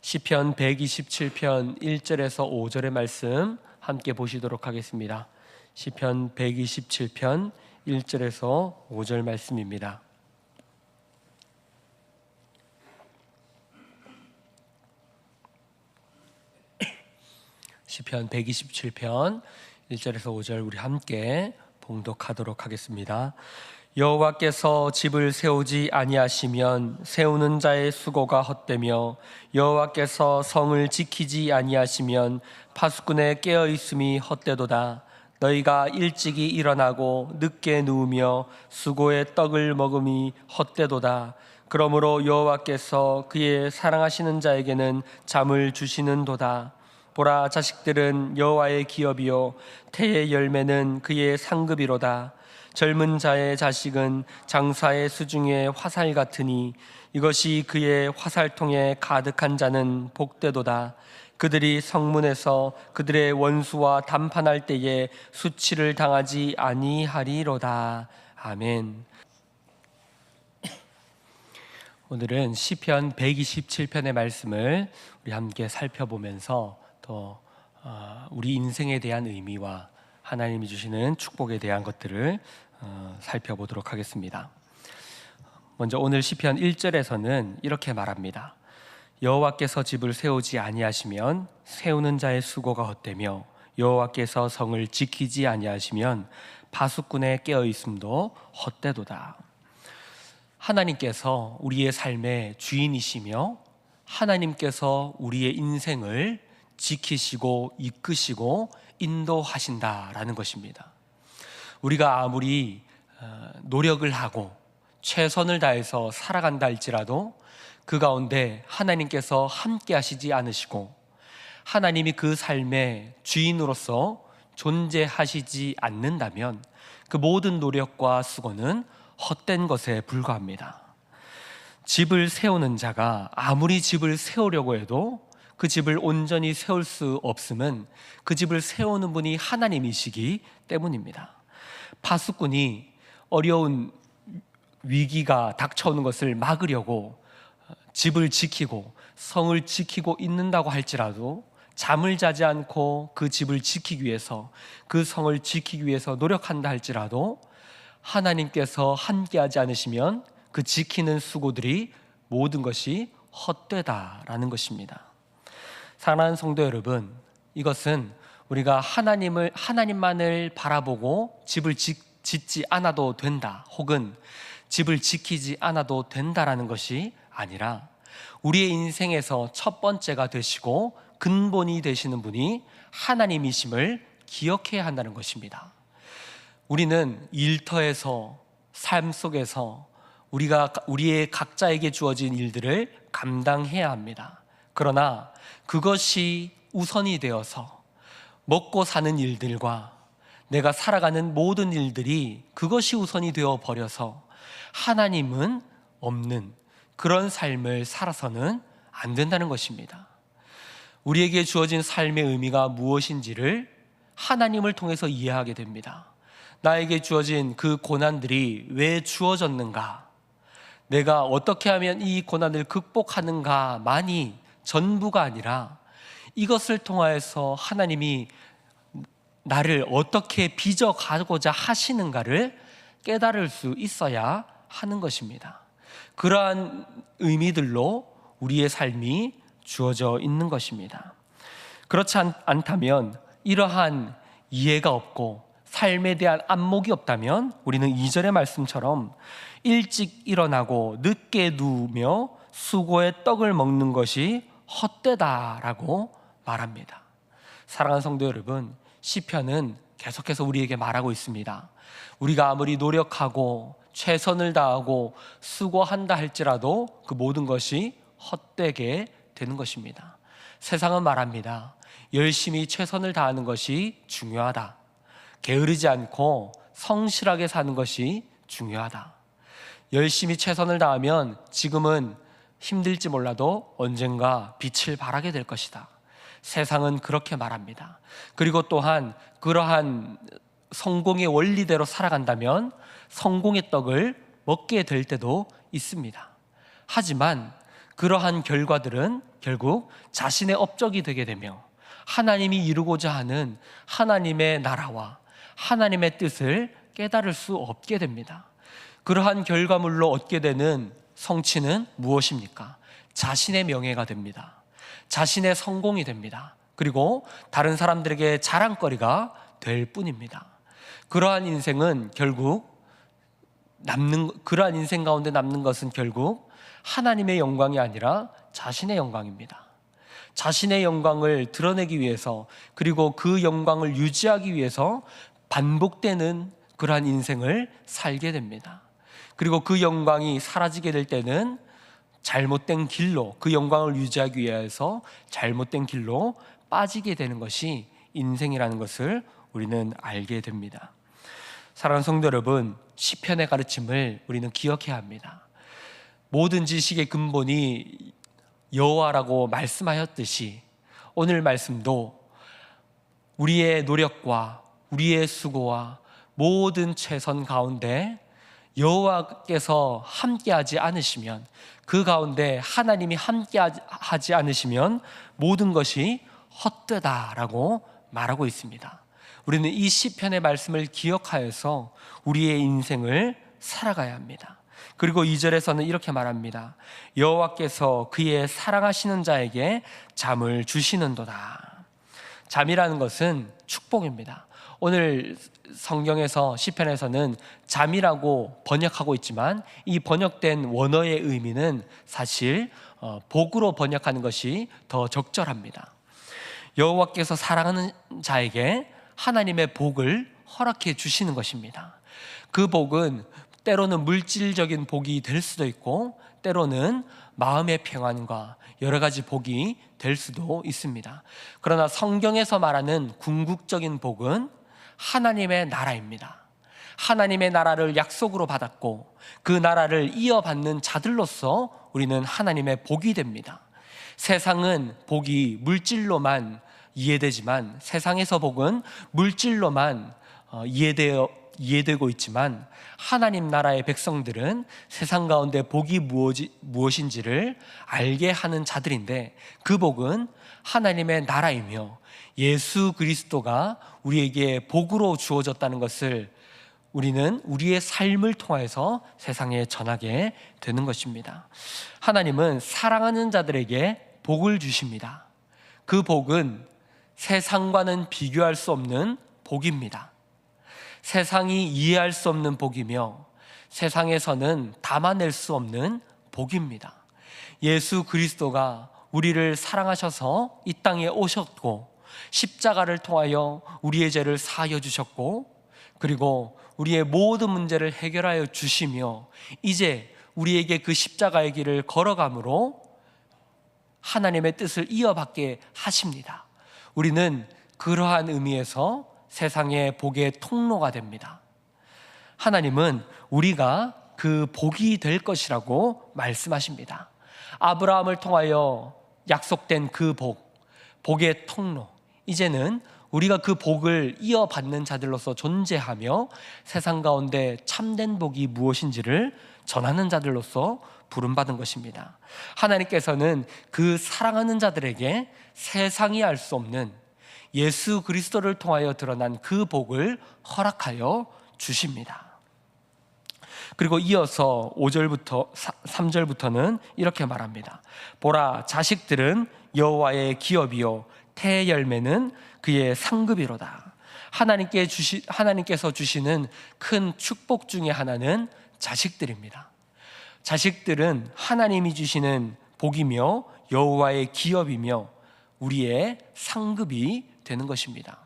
시편 127편 1절에서 5절의 말씀 함께 보시도록 하겠습니다. 시편 127편 1절에서 5절 말씀입니다. 시편 127편 1절에서 5절 우리 함께 봉독하도록 하겠습니다. 여호와께서 집을 세우지 아니하시면 세우는 자의 수고가 헛되며 여호와께서 성을 지키지 아니하시면 파수꾼의 깨어있음이 헛되도다. 너희가 일찍이 일어나고 늦게 누우며 수고의 떡을 먹음이 헛되도다. 그러므로 여호와께서 그의 사랑하시는 자에게는 잠을 주시는도다. 보라, 자식들은 여호와의 기업이요 태의 열매는 그의 상급이로다. 젊은 자의 자식은 장사의 수중의 화살 같으니 이것이 그의 화살통에 가득한 자는 복되도다. 그들이 성문에서 그들의 원수와 담판할 때에 수치를 당하지 아니하리로다. 아멘. 오늘은 시편 127편의 말씀을 우리 함께 살펴보면서 또 우리 인생에 대한 의미와 하나님이 주시는 축복에 대한 것들을 살펴보도록 하겠습니다. 먼저 오늘 시편 1절에서는 이렇게 말합니다. 여호와께서 집을 세우지 아니하시면 세우는 자의 수고가 헛되며 여호와께서 성을 지키지 아니하시면 파수꾼의 깨어있음도 헛되도다. 하나님께서 우리의 삶의 주인이시며 하나님께서 우리의 인생을 지키시고 이끄시고 인도하신다라는 것입니다. 우리가 아무리 노력을 하고 최선을 다해서 살아간다 할지라도 그 가운데 하나님께서 함께 하시지 않으시고 하나님이 그 삶의 주인으로서 존재하시지 않는다면 그 모든 노력과 수고는 헛된 것에 불과합니다. 집을 세우는 자가 아무리 집을 세우려고 해도 그 집을 온전히 세울 수 없음은 그 집을 세우는 분이 하나님이시기 때문입니다. 파수꾼이 어려운 위기가 닥쳐오는 것을 막으려고 집을 지키고 성을 지키고 있는다고 할지라도 잠을 자지 않고 그 집을 지키기 위해서 그 성을 지키기 위해서 노력한다 할지라도 하나님께서 함께하지 않으시면 그 지키는 수고들이 모든 것이 헛되다라는 것입니다. 사랑하는 성도 여러분, 이것은 우리가 하나님만을 바라보고 집을 짓지 않아도 된다, 혹은 집을 지키지 않아도 된다라는 것이 아니라 우리의 인생에서 첫 번째가 되시고 근본이 되시는 분이 하나님이심을 기억해야 한다는 것입니다. 우리는 일터에서 삶 속에서 우리의 각자에게 주어진 일들을 감당해야 합니다. 그러나 그것이 우선이 되어서 먹고 사는 일들과 내가 살아가는 모든 일들이 그것이 우선이 되어 버려서 하나님은 없는 그런 삶을 살아서는 안 된다는 것입니다. 우리에게 주어진 삶의 의미가 무엇인지를 하나님을 통해서 이해하게 됩니다. 나에게 주어진 그 고난들이 왜 주어졌는가, 내가 어떻게 하면 이 고난을 극복하는가만이 전부가 아니라 이것을 통하여서 하나님이 나를 어떻게 빚어가고자 하시는가를 깨달을 수 있어야 하는 것입니다. 그러한 의미들로 우리의 삶이 주어져 있는 것입니다. 그렇지 않다면, 이러한 이해가 없고 삶에 대한 안목이 없다면 우리는 2절의 말씀처럼 일찍 일어나고 늦게 누우며 수고의 떡을 먹는 것이 헛되다라고 말합니다. 사랑하는 성도 여러분, 시편은 계속해서 우리에게 말하고 있습니다. 우리가 아무리 노력하고 최선을 다하고 수고한다 할지라도 그 모든 것이 헛되게 되는 것입니다. 세상은 말합니다. 열심히 최선을 다하는 것이 중요하다. 게으르지 않고 성실하게 사는 것이 중요하다. 열심히 최선을 다하면 지금은 힘들지 몰라도 언젠가 빛을 발하게 될 것이다. 세상은 그렇게 말합니다. 그리고 또한 그러한 성공의 원리대로 살아간다면 성공의 떡을 먹게 될 때도 있습니다. 하지만 그러한 결과들은 결국 자신의 업적이 되게 되며 하나님이 이루고자 하는 하나님의 나라와 하나님의 뜻을 깨달을 수 없게 됩니다. 그러한 결과물로 얻게 되는 성취는 무엇입니까? 자신의 명예가 됩니다. 자신의 성공이 됩니다. 그리고 다른 사람들에게 자랑거리가 될 뿐입니다. 그러한 인생은 결국 그러한 인생 가운데 남는 것은 결국 하나님의 영광이 아니라 자신의 영광입니다. 자신의 영광을 드러내기 위해서, 그리고 그 영광을 유지하기 위해서 반복되는 그러한 인생을 살게 됩니다. 그리고 그 영광이 사라지게 될 때는 잘못된 길로, 그 영광을 유지하기 위해서 잘못된 길로 빠지게 되는 것이 인생이라는 것을 우리는 알게 됩니다. 사랑하는 성도 여러분, 시편의 가르침을 우리는 기억해야 합니다. 모든 지식의 근본이 여호와라고 말씀하였듯이 오늘 말씀도 우리의 노력과 우리의 수고와 모든 최선 가운데 여호와께서 함께하지 않으시면, 그 가운데 하나님이 함께하지 않으시면 모든 것이 헛되다라고 말하고 있습니다. 우리는 이 시편의 말씀을 기억하여서 우리의 인생을 살아가야 합니다. 그리고 2절에서는 이렇게 말합니다. 여호와께서 그의 사랑하시는 자에게 잠을 주시는도다. 잠이라는 것은 축복입니다. 오늘 성경에서 시편에서는 잠이라고 번역하고 있지만 이 번역된 원어의 의미는 사실 복으로 번역하는 것이 더 적절합니다. 여호와께서 사랑하는 자에게 하나님의 복을 허락해 주시는 것입니다. 그 복은 때로는 물질적인 복이 될 수도 있고 때로는 마음의 평안과 여러 가지 복이 될 수도 있습니다. 그러나 성경에서 말하는 궁극적인 복은 하나님의 나라입니다. 하나님의 나라를 약속으로 받았고 그 나라를 이어받는 자들로서 우리는 하나님의 복이 됩니다. 세상은 복이 물질로만 이해되지만, 세상에서 복은 물질로만 이해되고 있지만, 하나님 나라의 백성들은 세상 가운데 복이 무엇인지를 알게 하는 자들인데, 그 복은 하나님의 나라이며 예수 그리스도가 우리에게 복으로 주어졌다는 것을 우리는 우리의 삶을 통해서 세상에 전하게 되는 것입니다. 하나님은 사랑하는 자들에게 복을 주십니다. 그 복은 세상과는 비교할 수 없는 복입니다. 세상이 이해할 수 없는 복이며 세상에서는 담아낼 수 없는 복입니다. 예수 그리스도가 우리를 사랑하셔서 이 땅에 오셨고 십자가를 통하여 우리의 죄를 사하여 주셨고, 그리고 우리의 모든 문제를 해결하여 주시며 이제 우리에게 그 십자가의 길을 걸어감으로 하나님의 뜻을 이어받게 하십니다. 우리는 그러한 의미에서 세상의 복의 통로가 됩니다. 하나님은 우리가 그 복이 될 것이라고 말씀하십니다. 아브라함을 통하여 약속된 그 복의 통로, 이제는 우리가 그 복을 이어받는 자들로서 존재하며 세상 가운데 참된 복이 무엇인지를 전하는 자들로서 부름받은 것입니다. 하나님께서는 그 사랑하는 자들에게 세상이 알 수 없는 예수 그리스도를 통하여 드러난 그 복을 허락하여 주십니다. 그리고 이어서 5절부터 3절부터는 이렇게 말합니다. 보라, 자식들은 여호와의 기업이요 태의 열매는 그의 상급이로다. 하나님께서 주시는 큰 축복 중에 하나는 자식들입니다. 자식들은 하나님이 주시는 복이며 여호와의 기업이며 우리의 상급이 되는 것입니다.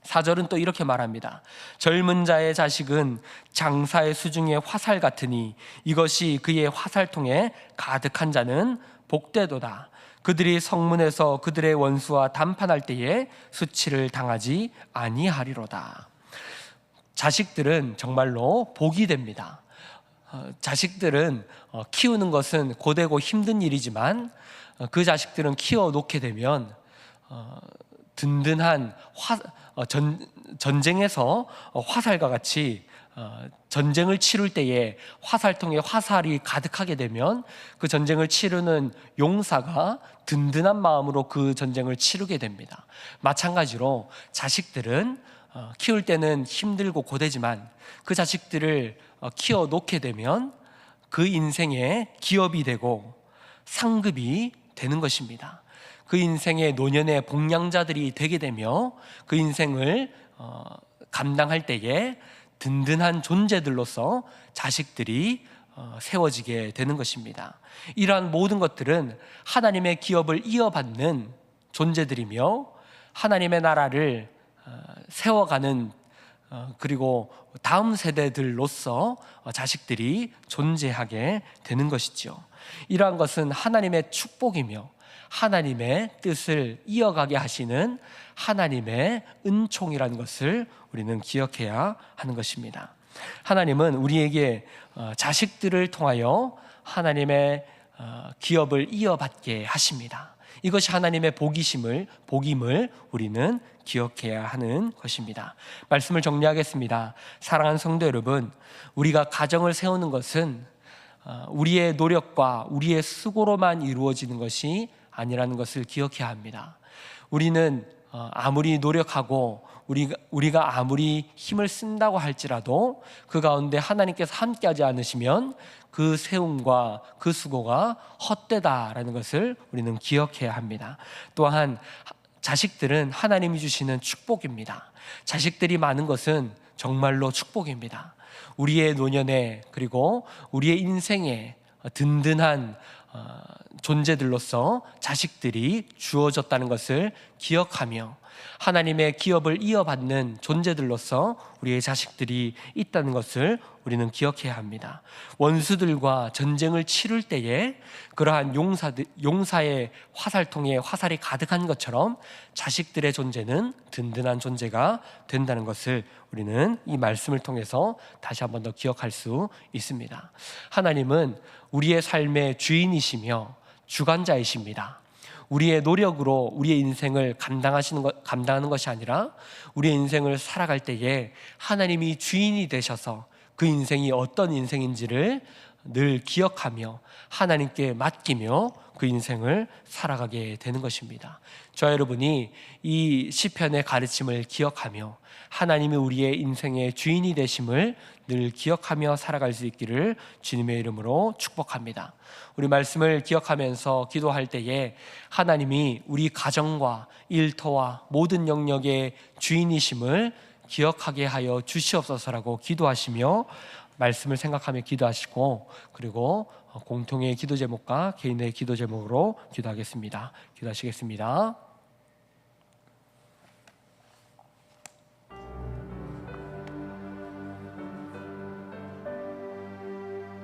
4절은 또 이렇게 말합니다. 젊은 자의 자식은 장사의 수중의 화살 같으니 이것이 그의 화살통에 가득한 자는 복되도다. 그들이 성문에서 그들의 원수와 담판할 때에 수치를 당하지 아니하리로다. 자식들은 정말로 복이 됩니다. 자식들은 키우는 것은 고되고 힘든 일이지만 그 자식들은 키워놓게 되면 든든한 전쟁에서 화살과 같이 전쟁을 치룰 때에 화살통에 화살이 가득하게 되면 그 전쟁을 치르는 용사가 든든한 마음으로 그 전쟁을 치르게 됩니다. 마찬가지로 자식들은 키울 때는 힘들고 고되지만 그 자식들을 키워 놓게 되면 그 인생의 기업이 되고 상급이 되는 것입니다. 그 인생의 노년의 복량자들이 되게 되며 그 인생을 감당할 때에 든든한 존재들로서 자식들이 세워지게 되는 것입니다. 이러한 모든 것들은 하나님의 기업을 이어받는 존재들이며 하나님의 나라를 세워가는 그리고 다음 세대들로서 자식들이 존재하게 되는 것이죠. 이러한 것은 하나님의 축복이며 하나님의 뜻을 이어가게 하시는 하나님의 은총이라는 것을 우리는 기억해야 하는 것입니다. 하나님은 우리에게 자식들을 통하여 하나님의 기업을 이어받게 하십니다. 이것이 하나님의 복임을 우리는 기억해야 하는 것입니다. 말씀을 정리하겠습니다. 사랑하는 성도 여러분, 우리가 가정을 세우는 것은 우리의 노력과 우리의 수고로만 이루어지는 것이 아니라는 것을 기억해야 합니다. 우리는 아무리 노력하고 우리가 아무리 힘을 쓴다고 할지라도 그 가운데 하나님께서 함께하지 않으시면 그 세움과 그 수고가 헛되다라는 것을 우리는 기억해야 합니다. 또한 자식들은 하나님이 주시는 축복입니다. 자식들이 많은 것은 정말로 축복입니다. 우리의 노년에 그리고 우리의 인생에 든든한 존재들로서 자식들이 주어졌다는 것을 기억하며 하나님의 기업을 이어받는 존재들로서 우리의 자식들이 있다는 것을 우리는 기억해야 합니다. 원수들과 전쟁을 치룰 때에 그러한 용사의 화살통에 화살이 가득한 것처럼 자식들의 존재는 든든한 존재가 된다는 것을 우리는 이 말씀을 통해서 다시 한번 더 기억할 수 있습니다. 하나님은 우리의 삶의 주인이시며 주관자이십니다. 우리의 노력으로 우리의 인생을 감당하는 것이 아니라 우리의 인생을 살아갈 때에 하나님이 주인이 되셔서 그 인생이 어떤 인생인지를 늘 기억하며 하나님께 맡기며 그 인생을 살아가게 되는 것입니다. 저와 여러분이 이 시편의 가르침을 기억하며 하나님이 우리의 인생의 주인이 되심을 늘 기억하며 살아갈 수 있기를 주님의 이름으로 축복합니다. 우리 말씀을 기억하면서 기도할 때에 하나님이 우리 가정과 일터와 모든 영역의 주인이심을 기억하게 하여 주시옵소서라고 기도하시며 말씀을 생각하며 기도하시고 그리고 공통의 기도 제목과 개인의 기도 제목으로 기도하겠습니다. 기도하시겠습니다.